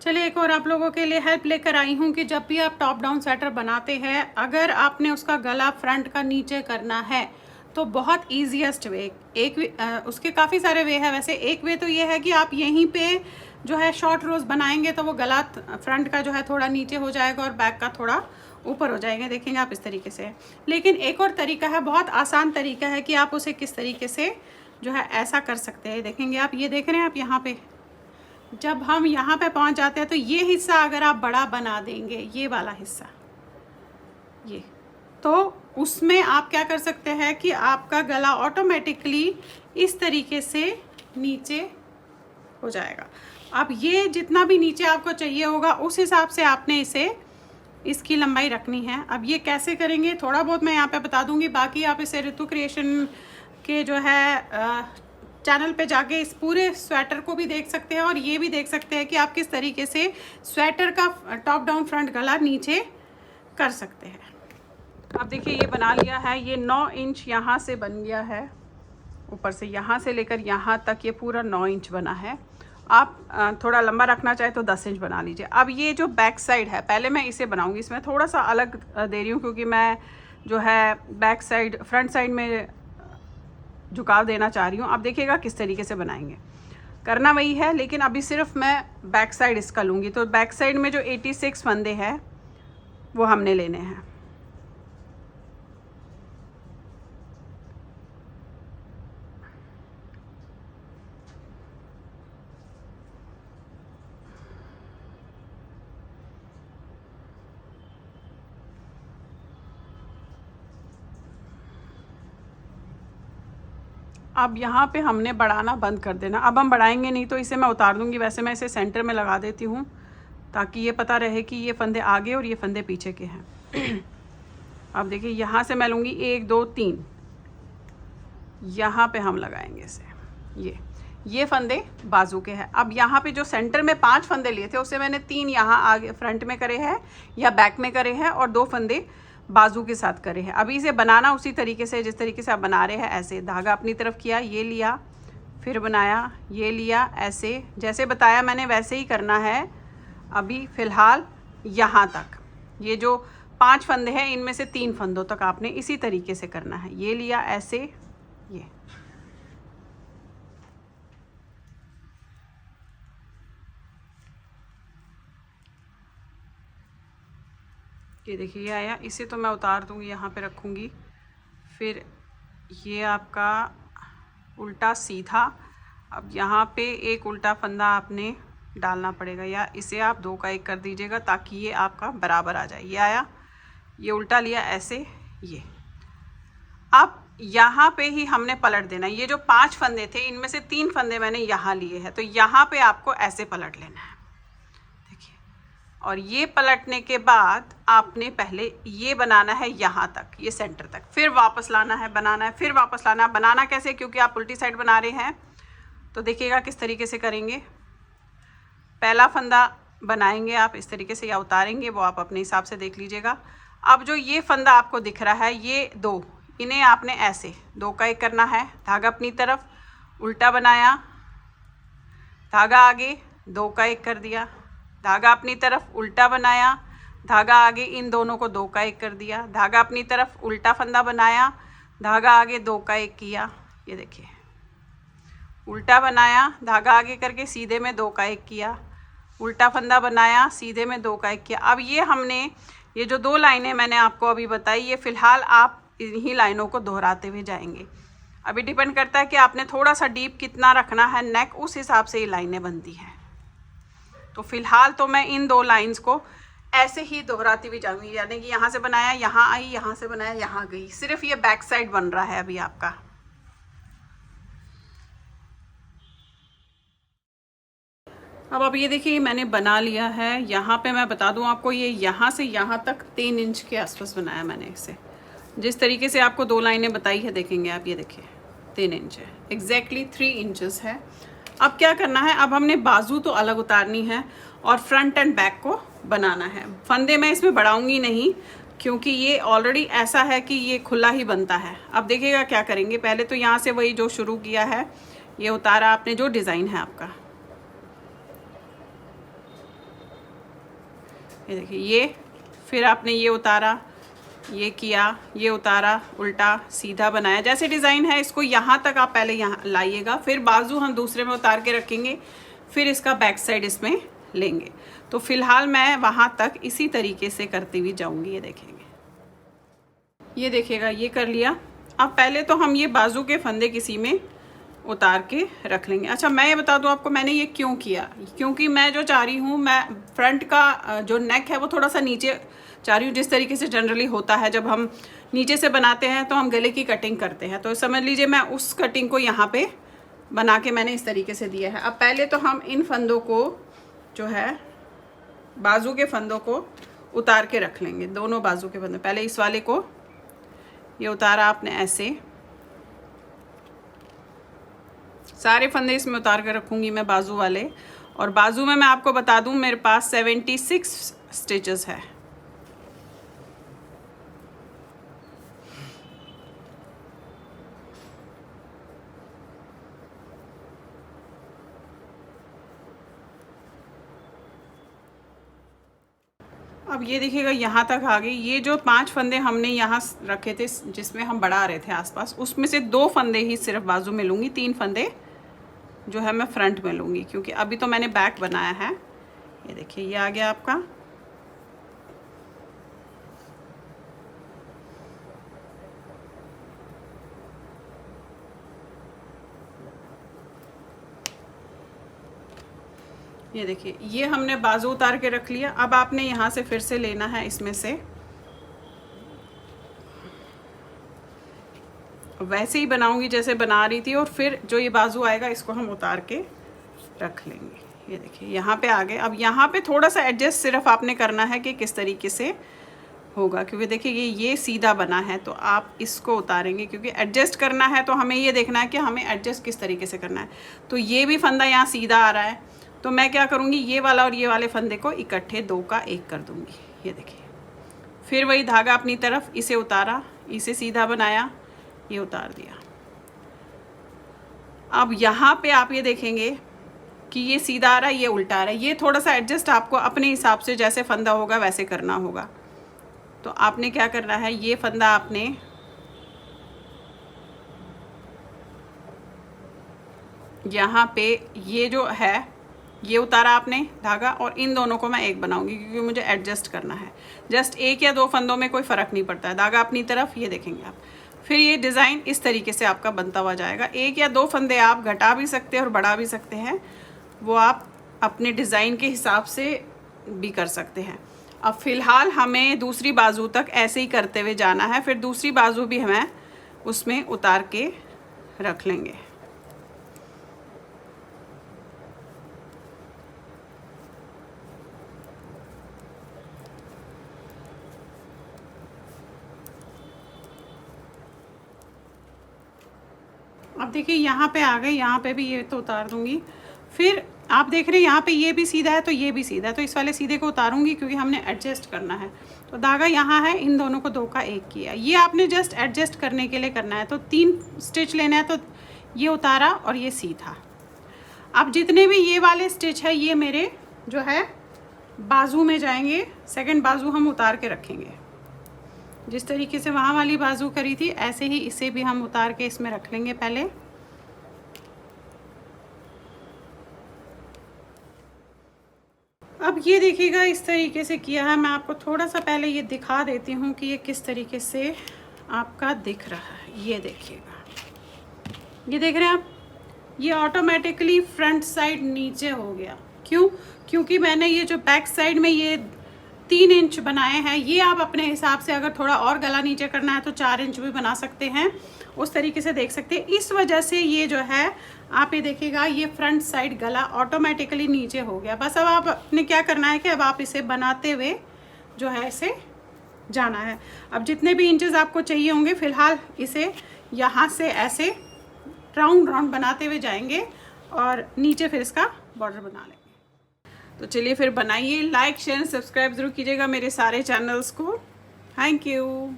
चलिए एक और आप लोगों के लिए हेल्प लेकर आई हूँ कि जब भी आप टॉप डाउन स्वेटर बनाते हैं, अगर आपने उसका गला फ्रंट का नीचे करना है तो बहुत ईजीएस्ट वे उसके काफ़ी सारे वे है। वैसे एक वे तो ये है कि आप यहीं पे जो है शॉर्ट रोज बनाएंगे तो वो गला फ्रंट का जो है थोड़ा नीचे हो जाएगा और बैक का थोड़ा ऊपर हो जाएगा। देखेंगे आप इस तरीके से। लेकिन एक और तरीका है, बहुत आसान तरीका है कि आप उसे किस तरीके से जो है ऐसा कर सकते हैं। देखेंगे आप, ये देख रहे हैं आप यहाँ पे, जब हम यहाँ पे पहुँच जाते हैं तो ये हिस्सा अगर आप बड़ा बना देंगे, ये वाला हिस्सा, ये, तो उसमें आप क्या कर सकते हैं कि आपका गला ऑटोमेटिकली इस तरीके से नीचे हो जाएगा। अब ये जितना भी नीचे आपको चाहिए होगा उस हिसाब से आपने इसकी लंबाई रखनी है। अब ये कैसे करेंगे थोड़ा बहुत मैं यहाँ पे बता दूंगी, बाकी आप इसे ऋतु क्रिएशन के जो है चैनल पे जाके इस पूरे स्वेटर को भी देख सकते हैं और ये भी देख सकते हैं कि आप किस तरीके से स्वेटर का टॉप डाउन फ्रंट गला नीचे कर सकते हैं। अब देखिए ये बना लिया है, ये 9 इंच यहाँ से बन गया है, ऊपर से यहाँ से लेकर यहाँ तक ये पूरा 9 इंच बना है। आप थोड़ा लंबा रखना चाहे तो 10 इंच बना लीजिए। अब ये जो बैक साइड है, पहले मैं इसे बनाऊंगी, इसमें थोड़ा सा अलग दे रही हूँ क्योंकि मैं जो है बैक साइड फ्रंट साइड में झुकाव देना चाह रही हूँ। अब देखिएगा किस तरीके से बनाएंगे, करना वही है लेकिन अभी सिर्फ मैं बैक साइड इसका लूँगी। तो बैक साइड में जो 86 फंदे हैं वो हमने लेने हैं। अब यहाँ पे हमने बढ़ाना बंद कर देना। अब हम बढ़ाएंगे नहीं तो इसे मैं उतार दूँगी। वैसे मैं इसे सेंटर में लगा देती हूँ ताकि ये पता रहे कि ये फंदे आगे और ये फंदे पीछे के हैं। अब देखिए यहाँ से मैं लूँगी 1 2 3, यहाँ पे हम लगाएंगे इसे। ये फंदे बाजू के हैं। अब यहाँ पे जो सेंटर में 5 फंदे लिए थे उसे मैंने 3 यहाँ आगे फ्रंट में करे हैं या बैक में करे हैं और 2 फंदे बाजू के साथ करे हैं। अभी इसे बनाना उसी तरीके से जिस तरीके से आप बना रहे हैं, ऐसे धागा अपनी तरफ किया, ये लिया, फिर बनाया, ये लिया, ऐसे जैसे बताया मैंने वैसे ही करना है। अभी फ़िलहाल यहाँ तक ये जो 5 फंदे हैं इनमें से 3 फंदों तक आपने इसी तरीके से करना है। ये लिया ऐसे, ये देखिए ये आया। इसे तो मैं उतार दूँगी, यहाँ पे रखूँगी। फिर ये आपका उल्टा सीधा। अब यहाँ पे एक उल्टा फंदा आपने डालना पड़ेगा या इसे आप 2 का 1 कर दीजिएगा ताकि ये आपका बराबर आ जाए। ये आया, ये उल्टा लिया ऐसे, ये। अब यहाँ पे ही हमने पलट देना। ये जो 5 फंदे थे इनमें से 3 फंदे मैंने यहाँ लिए हैं, तो यहाँ पे आपको ऐसे पलट लेना है, देखिए। और ये पलटने के बाद आपने पहले ये बनाना है यहाँ तक, ये सेंटर तक, फिर वापस लाना है, बनाना है, फिर वापस लाना है। बनाना कैसे, क्योंकि आप उल्टी साइड बना रहे हैं तो देखिएगा किस तरीके से करेंगे। पहला फंदा बनाएंगे आप इस तरीके से या उतारेंगे, वो आप अपने हिसाब से देख लीजिएगा। अब जो ये फंदा आपको दिख रहा है, ये 2, इन्हें आपने ऐसे 2 का 1 करना है। धागा अपनी तरफ, उल्टा बनाया, धागा आगे, 2 का 1 कर दिया, धागा अपनी तरफ, उल्टा बनाया, धागा आगे, इन दोनों को 2 का 1 कर दिया, धागा अपनी तरफ, उल्टा फंदा बनाया, धागा आगे 2 का 1 किया। ये देखिए, उल्टा बनाया, धागा आगे करके सीधे में 2 का 1 किया, उल्टा फंदा बनाया, सीधे में 2 का 1 किया। अब ये हमने ये जो 2 लाइनें मैंने आपको अभी बताई, ये फ़िलहाल आप इन्हीं लाइनों को दोहराते हुए जाएंगे। अभी डिपेंड करता है कि आपने थोड़ा सा डीप कितना रखना है नेक, उस हिसाब से ये लाइनें बनती हैं। तो फ़िलहाल तो मैं इन 2 लाइंस को ऐसे ही दोहराती हुई जाऊंगी, यानी कि यहाँ से बनाया यहाँ आई, यहाँ से बनाया यहाँ गई। सिर्फ ये बैक साइड बन रहा है अभी आपका। अब ये देखिए मैंने बना लिया है। यहाँ पे मैं बता दूँ आपको, ये यहाँ से यहाँ तक 3 इंच के आसपास बनाया मैंने इसे। जिस तरीके से आपको 2 लाइनें बताई है, देखेंगे आप, ये देखिए 3 इंच है, एग्जैक्टली 3 इंचेस है। अब क्या करना है, अब हमने बाजू तो अलग उतारनी है और फ्रंट एंड बैक को बनाना है। फंदे मैं इसमें बढ़ाऊंगी नहीं क्योंकि ये ऑलरेडी ऐसा है कि ये खुला ही बनता है। अब देखिएगा क्या करेंगे, पहले तो यहाँ से वही जो शुरू किया है ये उतारा आपने, जो डिज़ाइन है आपका, ये देखिए, ये फिर आपने ये उतारा, ये किया, ये उतारा, उल्टा सीधा बनाया। जैसे डिज़ाइन है इसको यहाँ तक आप पहले यहाँ लाइएगा, फिर बाजू हम दूसरे में उतार के रखेंगे, फिर इसका बैक साइड इसमें लेंगे। तो फिलहाल मैं वहाँ तक इसी तरीके से करती हुई जाऊँगी। ये देखेंगे, ये देखिएगा, ये कर लिया। अब पहले तो हम ये बाजू के फंदे किसी में उतार के रख लेंगे। अच्छा, मैं ये बता दूं आपको मैंने ये क्यों किया, क्योंकि मैं जो चाह रही हूँ, मैं फ्रंट का जो नेक है वो थोड़ा सा नीचे चाह रही हूँ। जिस तरीके से जनरली होता है जब हम नीचे से बनाते हैं तो हम गले की कटिंग करते हैं, तो समझ लीजिए मैं उस कटिंग को यहाँ पे बना के मैंने इस तरीके से दिया है। अब पहले तो हम इन फंदों को जो है बाजू के फंदों को उतार के रख लेंगे, दोनों बाजू के फंदे। पहले इस वाले को ये उतारा आपने, ऐसे सारे फंदे इसमें उतार कर रखूँगी मैं बाजू वाले। और बाजू में मैं आपको बता दूँ मेरे पास 76 स्टिचेस है। अब ये देखिएगा यहाँ तक आ गई। ये जो 5 फंदे हमने यहाँ रखे थे जिसमें हम बढ़ा रहे थे आसपास, उसमें से 2 फंदे ही सिर्फ बाजू में लूँगी, 3 फंदे जो है मैं फ्रंट में लूँगी, क्योंकि अभी तो मैंने बैक बनाया है। ये देखिए, ये आ गया आपका। ये देखिए, ये हमने बाजू उतार के रख लिया। अब आपने यहाँ से फिर से लेना है, इसमें से वैसे ही बनाऊंगी जैसे बना रही थी, और फिर जो ये बाजू आएगा इसको हम उतार के रख लेंगे। ये देखिए, यहाँ पे आ गए। अब यहाँ पे थोड़ा सा एडजस्ट सिर्फ आपने करना है कि किस तरीके से होगा, क्योंकि देखिए ये सीधा बना है तो आप इसको उतारेंगे, क्योंकि एडजस्ट करना है तो हमें ये देखना है कि हमें एडजस्ट किस तरीके से करना है। तो ये भी फंदा यहाँ सीधा आ रहा है, तो मैं क्या करूँगी, ये वाला और ये वाले फंदे को इकट्ठे 2 का 1 कर दूँगी। ये देखिए, फिर वही धागा अपनी तरफ, इसे उतारा, इसे सीधा बनाया, ये उतार दिया। अब यहाँ पे आप ये देखेंगे कि ये सीधा आ रहा है, ये उल्टा आ रहा है। ये थोड़ा सा एडजस्ट आपको अपने हिसाब से जैसे फंदा होगा वैसे करना होगा। तो आपने क्या करना है, ये फंदा आपने यहाँ पे ये जो है ये उतारा आपने धागा, और इन दोनों को मैं 1 बनाऊंगी क्योंकि मुझे एडजस्ट करना है। जस्ट 1 या 2 फंदों में कोई फ़र्क नहीं पड़ता है। धागा अपनी तरफ, ये देखेंगे आप। फिर ये डिज़ाइन इस तरीके से आपका बनता हुआ जाएगा। 1 या 2 फंदे आप घटा भी सकते हैं और बढ़ा भी सकते हैं, वो आप अपने डिज़ाइन के हिसाब से भी कर सकते हैं। अब फ़िलहाल हमें दूसरी बाजू तक ऐसे ही करते हुए जाना है, फिर दूसरी बाजू भी हमें उसमें उतार के रख लेंगे। अब देखिए, यहाँ पे आ गए, यहाँ पे भी ये तो उतार दूँगी। फिर आप देख रहे हैं यहाँ पे ये भी सीधा है तो ये भी सीधा है, तो इस वाले सीधे को उतारूंगी क्योंकि हमने एडजस्ट करना है। तो धागा यहाँ है, इन दोनों को 2 का 1 किया। ये आपने जस्ट एडजस्ट करने के लिए करना है। तो 3 स्टिच लेना है, तो ये उतारा और ये सीधा। अब जितने भी ये वाले स्टिच है ये मेरे जो है बाजू में जाएंगे, सेकंड बाजू हम उतार के रखेंगे। जिस तरीके से वहाँ वाली बाजू करी थी ऐसे ही इसे भी हम उतार के इसमें रख लेंगे पहले। अब ये देखिएगा इस तरीके से किया है। मैं आपको थोड़ा सा पहले ये दिखा देती हूँ कि ये किस तरीके से आपका दिख रहा है। ये देखिएगा, ये देख रहे हैं आप, ये ऑटोमेटिकली फ्रंट साइड नीचे हो गया। क्यों? क्योंकि मैंने ये जो बैक साइड में ये 3 इंच बनाए हैं, ये आप अपने हिसाब से अगर थोड़ा और गला नीचे करना है तो 4 इंच भी बना सकते हैं, उस तरीके से देख सकते हैं। इस वजह से ये जो है आप ये देखिएगा ये फ्रंट साइड गला ऑटोमेटिकली नीचे हो गया। बस अब आपने क्या करना है कि अब आप इसे बनाते हुए जो है इसे जाना है। अब जितने भी इंचेस आपको चाहिए होंगे फ़िलहाल इसे यहाँ से ऐसे राउंड राउंड बनाते हुए जाएंगे और नीचे फिर इसका बॉर्डर बना लेंगे। तो चलिए फिर बनाइए। लाइक शेयर सब्सक्राइब ज़रूर कीजिएगा मेरे सारे चैनल्स को। Thank you.